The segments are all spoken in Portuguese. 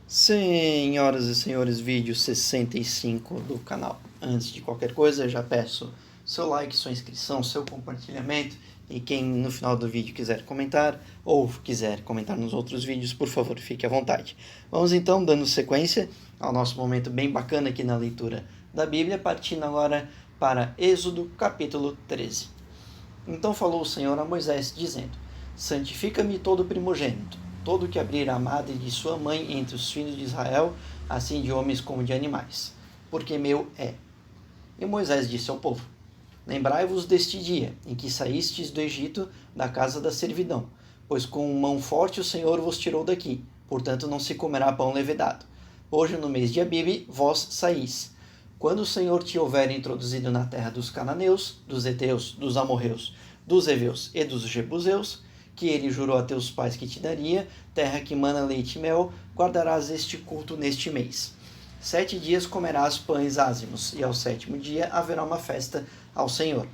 Senhoras e senhores, vídeo 65 do canal. Antes de qualquer coisa, já peço seu like, sua inscrição, seu compartilhamento. E quem no final do vídeo quiser comentar ou quiser comentar nos outros vídeos, por favor, fique à vontade. Vamos então dando sequência ao nosso momento bem bacana aqui na leitura da Bíblia, partindo agora para Êxodo capítulo 13. Então falou o Senhor a Moisés, dizendo: Santifica-me todo primogênito, todo que abrir a madre de sua mãe entre os filhos de Israel, assim de homens como de animais, porque meu é. E Moisés disse ao povo: Lembrai-vos deste dia em que saístes do Egito, da casa da servidão, pois com mão forte o Senhor vos tirou daqui, portanto não se comerá pão levedado. Hoje, no mês de Abibe, vós saís. Quando o Senhor te houver introduzido na terra dos cananeus, dos heteus, dos amorreus, dos heveus e dos jebuseus, que ele jurou a teus pais que te daria, terra que mana leite e mel, guardarás este culto neste mês. 7 dias comerás pães ázimos, e ao 7º dia haverá uma festa ao Senhor.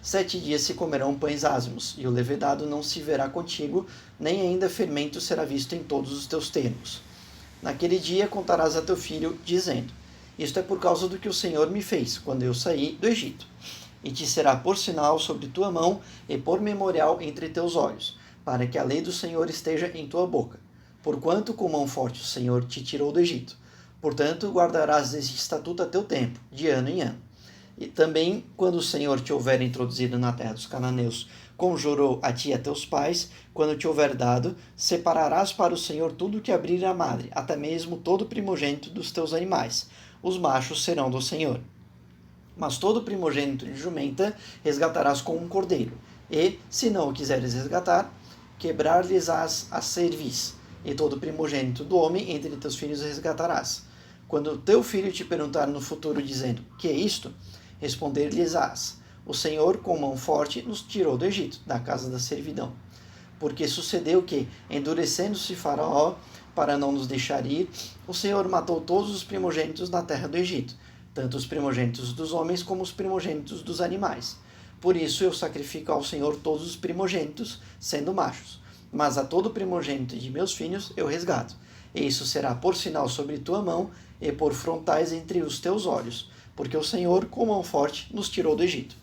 7 dias se comerão pães ázimos, e o levedado não se verá contigo, nem ainda fermento será visto em todos os teus termos. Naquele dia contarás a teu filho, dizendo: Isto é por causa do que o Senhor me fez, quando eu saí do Egito. E te será por sinal sobre tua mão, e por memorial entre teus olhos, para que a lei do Senhor esteja em tua boca. Porquanto com mão forte o Senhor te tirou do Egito. Portanto, guardarás este estatuto a teu tempo, de ano em ano. E também, quando o Senhor te houver introduzido na terra dos cananeus, como jurou a ti e a teus pais, quando te houver dado, separarás para o Senhor tudo que abrir a madre, até mesmo todo primogênito dos teus animais. Os machos serão do Senhor. Mas todo primogênito de jumenta resgatarás com um cordeiro. E, se não o quiseres resgatar, quebrar-lhes-ás a cerviz, e todo primogênito do homem entre teus filhos resgatarás. Quando teu filho te perguntar no futuro, dizendo: Que é isto? Responder-lhes-ás: O Senhor, com mão forte, nos tirou do Egito, da casa da servidão. Porque sucedeu que, endurecendo-se Faraó, para não nos deixar ir, o Senhor matou todos os primogênitos na terra do Egito, tanto os primogênitos dos homens como os primogênitos dos animais. Por isso eu sacrifico ao Senhor todos os primogênitos, sendo machos. Mas a todo primogênito de meus filhos eu resgato. E isso será por sinal sobre tua mão e por frontais entre os teus olhos, porque o Senhor, com mão forte, nos tirou do Egito.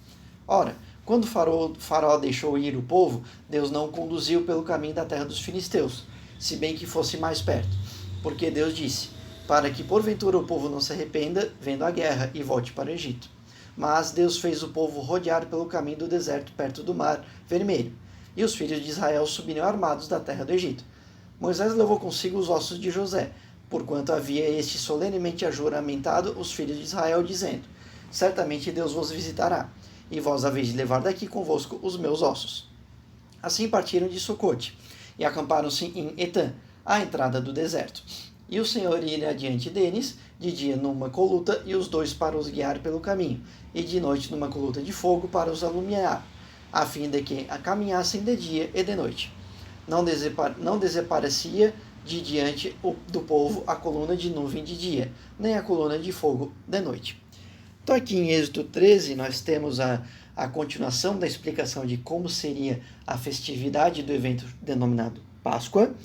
Ora, quando Faraó deixou ir o povo, Deus não o conduziu pelo caminho da terra dos filisteus, se bem que fosse mais perto. Porque Deus disse: Para que porventura o povo não se arrependa, vendo a guerra, e volte para o Egito. Mas Deus fez o povo rodear pelo caminho do deserto perto do mar Vermelho, e os filhos de Israel subiram armados da terra do Egito. Moisés levou consigo os ossos de José, porquanto havia este solenemente ajuramentado os filhos de Israel, dizendo: Certamente Deus vos visitará, e vós haveis de levar daqui convosco os meus ossos. Assim partiram de Sucote, e acamparam-se em Etã, à entrada do deserto. E o Senhor ia adiante deles, de dia numa coluta, e os dois para os guiar pelo caminho, e de noite numa coluta de fogo para os alumiar, a fim de que caminhassem de dia e de noite. Não desaparecia de diante do povo a coluna de nuvem de dia, nem a coluna de fogo de noite. Então aqui em Êxodo 13 nós temos a continuação da explicação de como seria a festividade do evento denominado Páscoa.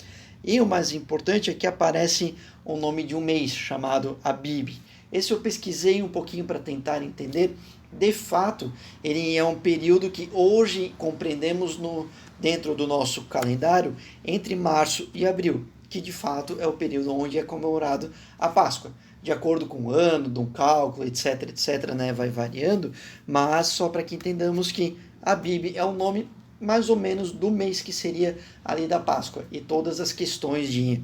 E o mais importante é que aparece o nome de um mês chamado Abibe. Esse eu pesquisei um pouquinho para tentar entender. De fato, ele é um período que hoje compreendemos dentro do nosso calendário entre março e abril, que de fato é o período onde é comemorado a Páscoa. De acordo com o ano, do cálculo, etc, né, vai variando, mas só para que entendamos que Abibe é o nome mais ou menos do mês que seria ali da Páscoa, e todas as questões de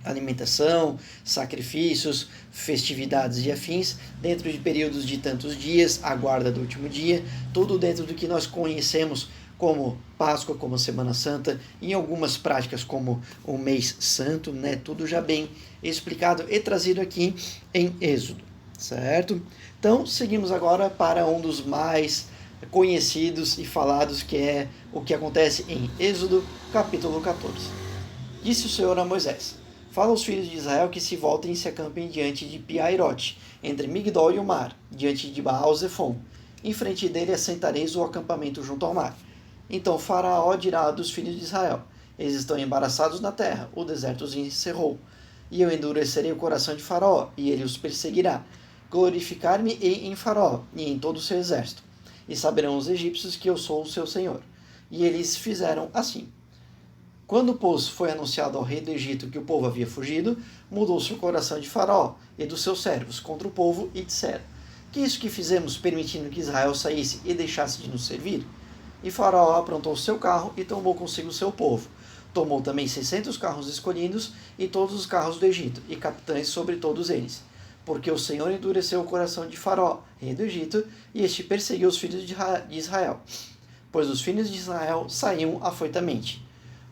alimentação, sacrifícios, festividades e afins, dentro de períodos de tantos dias, a guarda do último dia, tudo dentro do que nós conhecemos como Páscoa, como Semana Santa, em algumas práticas como o mês santo, né? Tudo já bem explicado e trazido aqui em Êxodo, certo? Então, seguimos agora para um dos mais conhecidos e falados, que é o que acontece em Êxodo, capítulo 14. Disse o Senhor a Moisés: Fala aos filhos de Israel que se voltem e se acampem diante de Piairote, entre Migdol e o mar, diante de Baal-Zefon. Em frente dele assentareis o acampamento junto ao mar. Então Faraó dirá dos filhos de Israel: Eles estão embaraçados na terra, o deserto os encerrou. e eu endurecerei o coração de Faraó, e ele os perseguirá. Glorificar-me-ei em Faraó e em todo o seu exército, e saberão os egípcios que eu sou o seu Senhor. E eles fizeram assim. Quando, pois, foi anunciado ao rei do Egito que o povo havia fugido, mudou-se o coração de Faraó e dos seus servos contra o povo, e disseram: Que isso que fizemos, permitindo que Israel saísse e deixasse de nos servir? E Faraó aprontou o seu carro e tomou consigo o seu povo. Tomou também 600 carros escolhidos e todos os carros do Egito, e capitães sobre todos eles. Porque o Senhor endureceu o coração de Faraó, rei do Egito, e este perseguiu os filhos de Israel. Pois os filhos de Israel saíam afoitamente.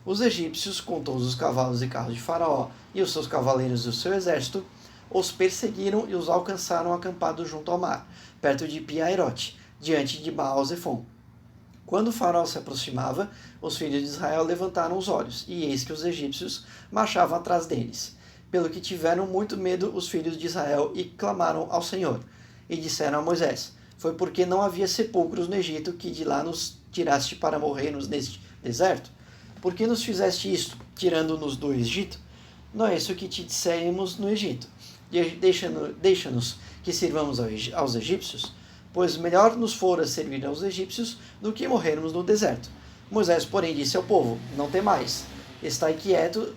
Os egípcios, com todos os cavalos e carros de Faraó, e os seus cavaleiros e o seu exército, os perseguiram e os alcançaram acampados junto ao mar, perto de Pi-Hahirote, diante de Baal-Zephon. Quando Faraó se aproximava, os filhos de Israel levantaram os olhos, e eis que os egípcios marchavam atrás deles. Pelo que tiveram muito medo os filhos de Israel e clamaram ao Senhor. E disseram a Moisés: Foi porque não havia sepulcros no Egito que de lá nos tiraste para morrermos neste deserto? Por que nos fizeste isto, tirando-nos do Egito? Não é isso que te dissemos no Egito. Deixa-nos que sirvamos aos egípcios, pois melhor nos fora servir aos egípcios do que morrermos no deserto. Moisés, porém, disse ao povo: Não temais, estai quietos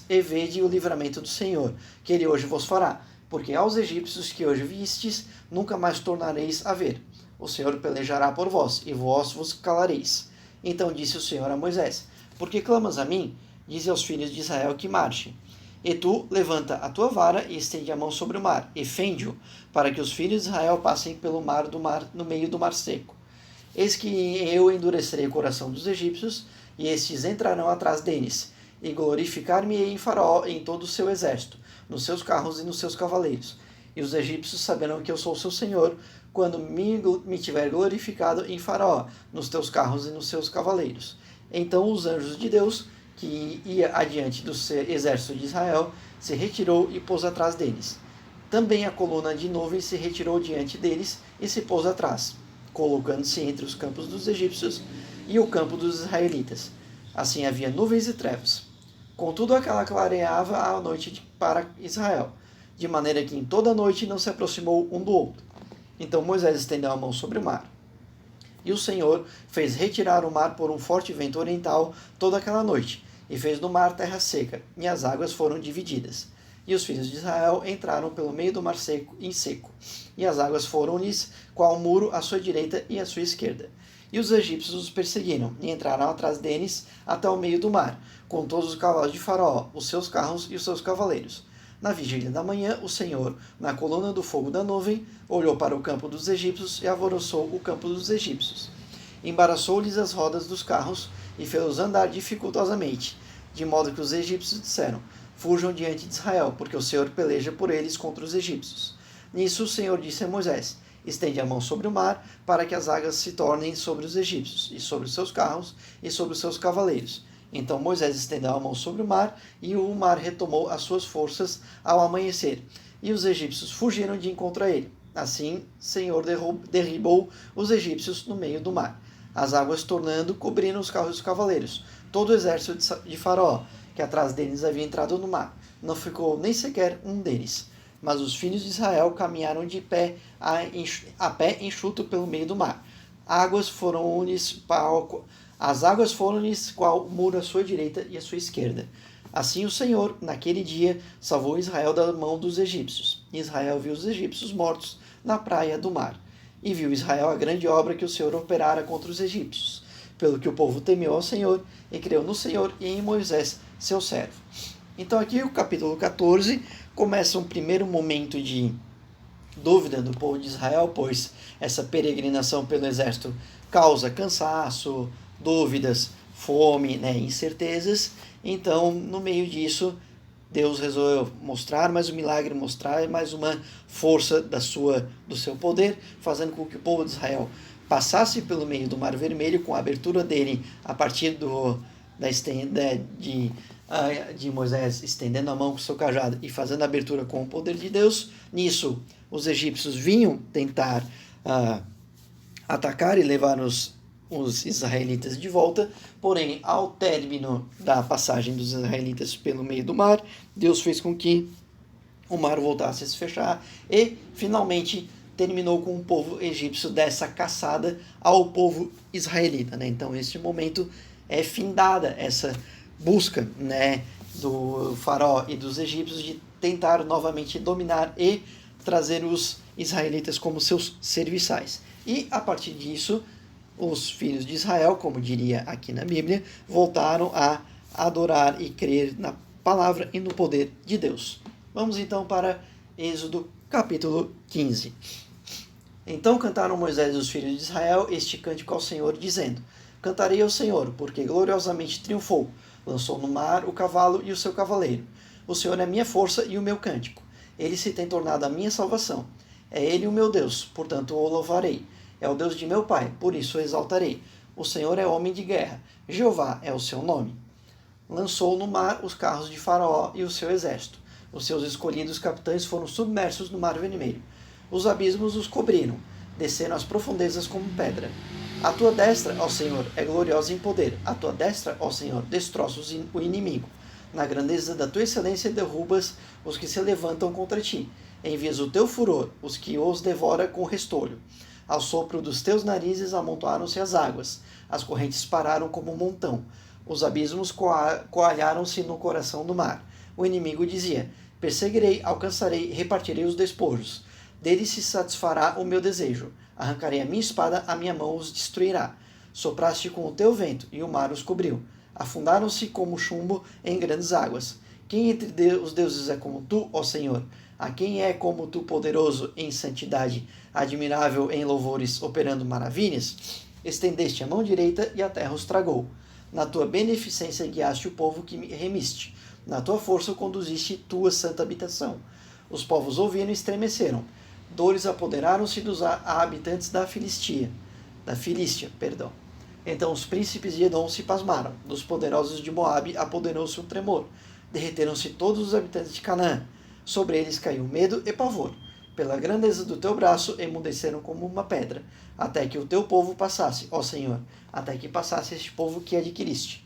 e vede o livramento do Senhor, que ele hoje vos fará, porque aos egípcios que hoje vistes, nunca mais tornareis a ver. O Senhor pelejará por vós, e vós vos calareis. Então disse o Senhor a Moisés: Por que clamas a mim? Dize aos filhos de Israel que marchem. E tu levanta a tua vara e estende a mão sobre o mar, e fende-o, para que os filhos de Israel passem pelo mar no meio do mar seco. Eis que eu endurecerei o coração dos egípcios, e estes entrarão atrás deles, e glorificar-me-ei em Faraó e em todo o seu exército, nos seus carros e nos seus cavaleiros. E os egípcios saberão que eu sou o seu Senhor, quando me tiver glorificado em Faraó, nos teus carros e nos seus cavaleiros. Então os anjos de Deus, que ia adiante do exército de Israel, se retirou e pôs atrás deles. Também a coluna de nuvens se retirou diante deles e se pôs atrás, colocando-se entre os campos dos egípcios e o campo dos israelitas. Assim havia nuvens e trevas. Contudo, aquela clareava a noite para Israel, de maneira que em toda a noite não se aproximou um do outro. Então Moisés estendeu a mão sobre o mar. E o Senhor fez retirar o mar por um forte vento oriental toda aquela noite, e fez do mar terra seca, e as águas foram divididas. E os filhos de Israel entraram pelo meio do mar seco em seco, e as águas foram-lhes qual muro à sua direita e à sua esquerda. E os egípcios os perseguiram, e entraram atrás deles até o meio do mar, com todos os cavalos de Faraó, os seus carros e os seus cavaleiros. Na vigília da manhã, o Senhor, na coluna do fogo da nuvem, olhou para o campo dos egípcios e alvoroçou o campo dos egípcios. Embaraçou-lhes as rodas dos carros e fez-os andar dificultosamente, de modo que os egípcios disseram: Fujam diante de Israel, porque o Senhor peleja por eles contra os egípcios. Nisso o Senhor disse a Moisés: Estende a mão sobre o mar, para que as águas se tornem sobre os egípcios, e sobre os seus carros, e sobre os seus cavaleiros. Então Moisés estendeu a mão sobre o mar, e o mar retomou as suas forças ao amanhecer, e os egípcios fugiram de encontro a ele. Assim, o Senhor derribou os egípcios no meio do mar, as águas tornando, cobrindo os carros e os cavaleiros, todo o exército de Faraó, que atrás deles havia entrado no mar. Não ficou nem sequer um deles. Mas os filhos de Israel caminharam de pé a pé enxuto pelo meio do mar. As águas foram-lhes qual muro à sua direita e à sua esquerda. Assim o Senhor, naquele dia, salvou Israel da mão dos egípcios. E Israel viu os egípcios mortos na praia do mar. E viu Israel a grande obra que o Senhor operara contra os egípcios. Pelo que o povo temeu ao Senhor, e creu no Senhor e em Moisés, seu servo. Então aqui o capítulo 14 começa um primeiro momento de dúvida do povo de Israel, pois essa peregrinação pelo exército causa cansaço, dúvidas, fome, incertezas. Então, no meio disso, Deus resolveu mostrar mais um milagre, mostrar mais uma força do seu poder, fazendo com que o povo de Israel passasse pelo meio do Mar Vermelho, com a abertura dele a partir de Moisés estendendo a mão com o seu cajado e fazendo a abertura com o poder de Deus. Nisso, os egípcios vinham tentar atacar e levar os os israelitas de volta, porém, ao término da passagem dos israelitas pelo meio do mar, Deus fez com que o mar voltasse a se fechar e, finalmente, terminou com o povo egípcio dessa caçada ao povo israelita, né? Então, neste momento, é findada essa busca, né, do faraó e dos egípcios de tentar novamente dominar e trazer os israelitas como seus serviçais. E, a partir disso, os filhos de Israel, como diria aqui na Bíblia, voltaram a adorar e crer na palavra e no poder de Deus. Vamos então para Êxodo capítulo 15. Então cantaram Moisés e os filhos de Israel este cântico ao Senhor, dizendo: Cantarei ao Senhor, porque gloriosamente triunfou. Lançou no mar o cavalo e o seu cavaleiro. O Senhor é minha força e o meu cântico. Ele se tem tornado a minha salvação. É ele o meu Deus, portanto o louvarei. É o Deus de meu pai, por isso o exaltarei. O Senhor é homem de guerra. Jeová é o seu nome. Lançou no mar os carros de Faraó e o seu exército. Os seus escolhidos capitães foram submersos no mar vermelho. Os abismos os cobriram, desceram as profundezas como pedra. A tua destra, ó Senhor, é gloriosa em poder. A tua destra, ó Senhor, destroça o inimigo. Na grandeza da tua excelência derrubas os que se levantam contra ti. Envias o teu furor, os que os devora com restolho. Ao sopro dos teus narizes amontoaram-se as águas. As correntes pararam como um montão. Os abismos coalharam-se no coração do mar. O inimigo dizia: Perseguirei, alcançarei, repartirei os despojos. Dele se satisfará o meu desejo. Arrancarei a minha espada, a minha mão os destruirá. Sopraste com o teu vento, e o mar os cobriu. Afundaram-se como chumbo em grandes águas. Quem entre os deuses é como tu, ó Senhor? A quem é como tu, poderoso em santidade, admirável em louvores, operando maravilhas? Estendeste a mão direita e a terra os tragou. Na tua beneficência guiaste o povo que me remiste. Na tua força conduziste tua santa habitação. Os povos ouviram e estremeceram. Dores apoderaram-se dos habitantes da Filístia. Então os príncipes de Edom se pasmaram. Dos poderosos de Moabe apoderou-se um tremor. Derreteram-se todos os habitantes de Canaã. Sobre eles caiu medo e pavor. Pela grandeza do teu braço emudeceram como uma pedra, até que o teu povo passasse, ó Senhor, até que passasse este povo que adquiriste.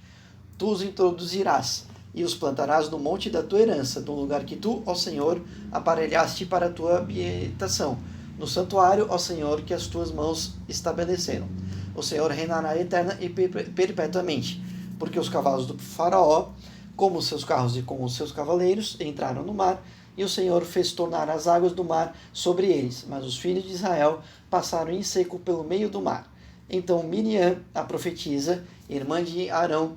Tu os introduzirás e os plantarás no monte da tua herança, no lugar que tu, ó Senhor, aparelhaste para a tua habitação, no santuário, ó Senhor, que as tuas mãos estabeleceram. O Senhor reinará eterna e perpetuamente, porque os cavalos do faraó, como os seus carros e com os seus cavaleiros, entraram no mar, e o Senhor fez tornar as águas do mar sobre eles, mas os filhos de Israel passaram em seco pelo meio do mar. Então Miriam, a profetisa, irmã de Arão,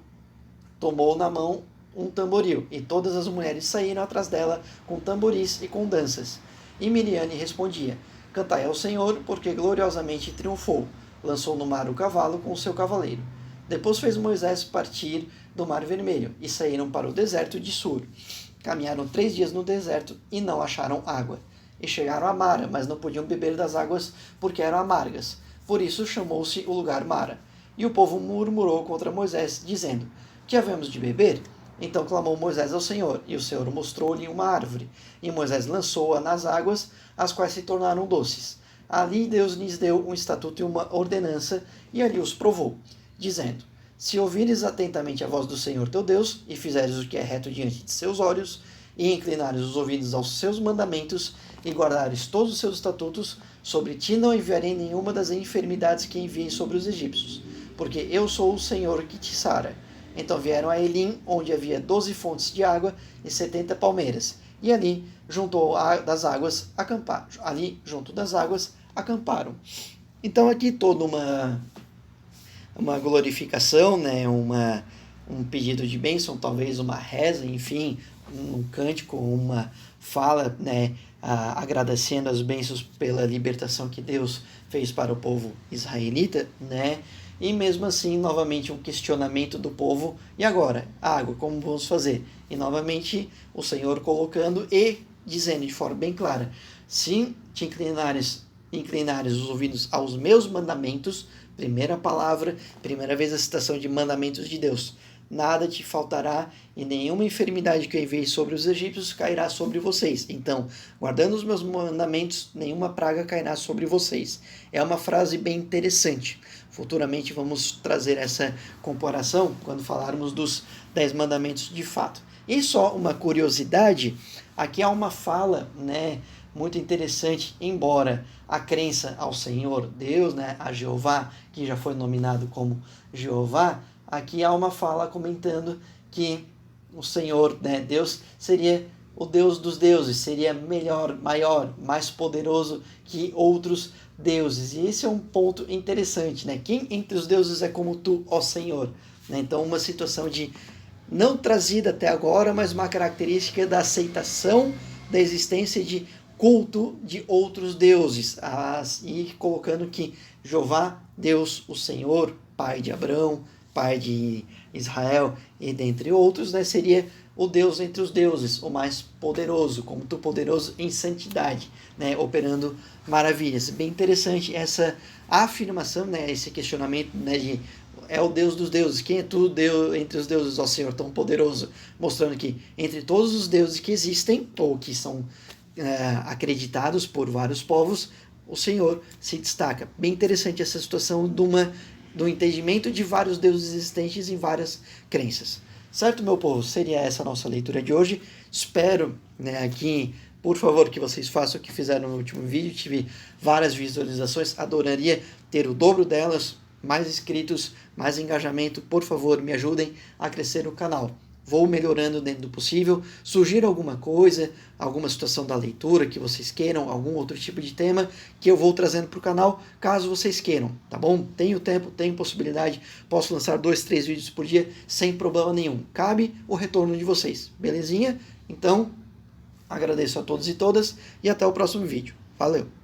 tomou na mão um tamboril, e todas as mulheres saíram atrás dela com tamboris e com danças. E Miriam respondia: Cantai ao Senhor, porque gloriosamente triunfou. Lançou no mar o cavalo com o seu cavaleiro. Depois fez Moisés partir do mar vermelho, e saíram para o deserto de Sur. Caminharam 3 dias no deserto e não acharam água. E chegaram a Mara, mas não podiam beber das águas porque eram amargas. Por isso chamou-se o lugar Mara. E o povo murmurou contra Moisés, dizendo: Que havemos de beber? Então clamou Moisés ao Senhor, e o Senhor mostrou-lhe uma árvore. E Moisés lançou-a nas águas, as quais se tornaram doces. Ali Deus lhes deu um estatuto e uma ordenança, e ali os provou, dizendo: Se ouvires atentamente a voz do Senhor teu Deus, e fizeres o que é reto diante de seus olhos, e inclinares os ouvidos aos seus mandamentos, e guardares todos os seus estatutos, sobre ti não enviarei nenhuma das enfermidades que enviei sobre os egípcios, porque eu sou o Senhor que te sara. Então vieram a Elim, onde havia 12 fontes de água e 70 palmeiras, e ali, junto das águas, acamparam. Então aqui toda uma glorificação, né? Um pedido de bênção, talvez uma reza, enfim, um cântico, uma fala, né? Agradecendo as bênçãos pela libertação que Deus fez para o povo israelita, né? E mesmo assim, novamente, um questionamento do povo: e agora? A água, como vamos fazer? E novamente, o Senhor colocando e dizendo de forma bem clara: se te inclinares os ouvidos aos meus mandamentos, primeira palavra, primeira vez a citação de mandamentos de Deus nada te faltará e nenhuma enfermidade que eu enviei sobre os egípcios cairá sobre vocês. Então, guardando os meus mandamentos, nenhuma praga cairá sobre vocês. É uma frase bem interessante. Futuramente vamos trazer essa comparação quando falarmos dos 10 mandamentos de fato. E só uma curiosidade, aqui há uma fala, muito interessante, embora a crença ao Senhor Deus, a Jeová, que já foi nominado como Jeová, aqui há uma fala comentando que o Senhor, Deus, seria o Deus dos deuses, seria melhor, maior, mais poderoso que outros deuses. E esse é um ponto interessante, Quem entre os deuses é como tu, ó Senhor? Então, uma situação de não trazida até agora, mas uma característica da aceitação da existência de culto de outros deuses, e colocando que Jeová, Deus, o Senhor, pai de Abraão, pai de Israel e dentre outros, seria o Deus entre os deuses, o mais poderoso, como tu poderoso em santidade, operando maravilhas. Bem interessante essa afirmação, esse questionamento, de é o Deus dos deuses, quem é tu Deus entre os deuses, ó Senhor, tão poderoso, mostrando que entre todos os deuses que existem, ou que são acreditados por vários povos, o Senhor se destaca. Bem interessante essa situação do entendimento de vários deuses existentes em várias crenças. Certo, meu povo? Seria essa a nossa leitura de hoje. Espero, aqui, por favor, que vocês façam o que fizeram no último vídeo. Tive várias visualizações, adoraria ter o dobro delas, mais inscritos, mais engajamento. Por favor, me ajudem a crescer o canal. Vou melhorando dentro do possível. Surgir alguma coisa, alguma situação da leitura que vocês queiram, algum outro tipo de tema que eu vou trazendo para o canal, caso vocês queiram, tá bom? Tenho tempo, tenho possibilidade, posso lançar 2, 3 vídeos por dia sem problema nenhum. Cabe o retorno de vocês, belezinha? Então, agradeço a todos e todas e até o próximo vídeo. Valeu!